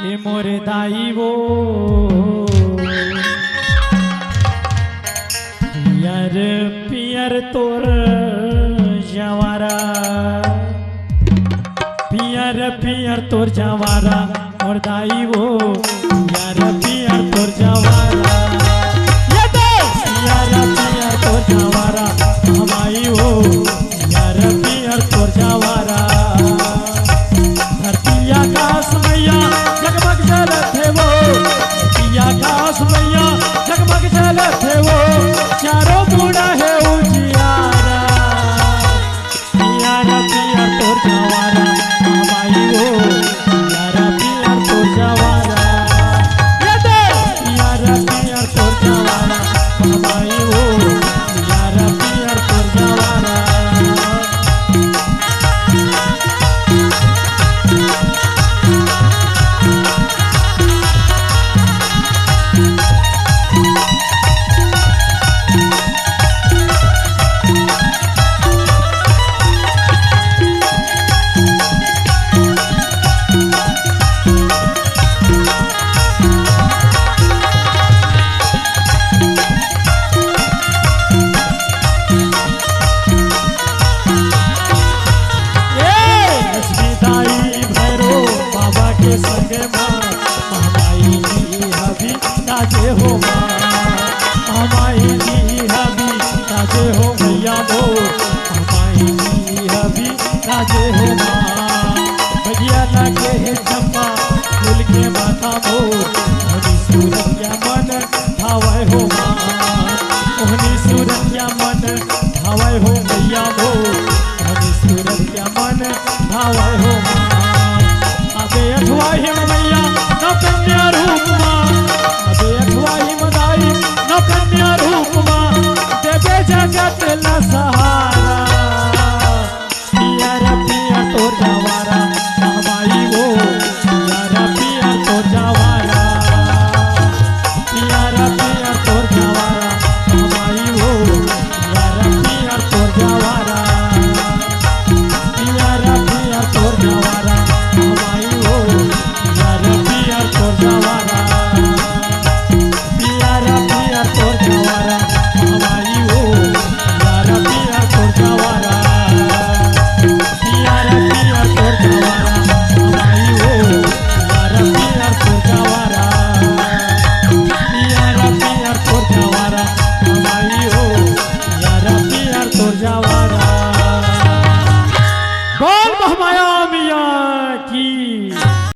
ये मोरे दाई वो पियर पियर तोर जवारा, पियर पियर तोर जवारा और दाई वो पियर पियर तोर जवारा, ये पियर पियर तोर जवारा हमारी वो पियर पियर तोर जवारा। धरती आकाश मैया जगमग जलते वो, धरती आकाश मैया जगमग जलते वो, चारों बूढ़ा है उजियारा, पियारा पिया तोर जवारा हमारी वो पियारा पिया तोर जवारा, ये पियारा पिया तोर जवारा हमारी वो पियारा पिया तोर जवारा। ताजे हो माँ हमारी जी हबी, ताजे हो भैया मोर हमारी जी हबी, ताजे हो माँ भैया लागे है चंपा फूल के माथा मोर, ओहनी सूरत क्या मन भावे हो माँ, ओहनी सूरत क्या मन भावे हो भैया मोर, ओहनी सूरत क्या मन भावे हो माँ। अबे अठवा हिम मैया न कन्या रूप माँ, अबे अठवा हिम दाई न कन्या रूप माँ, देवे जगत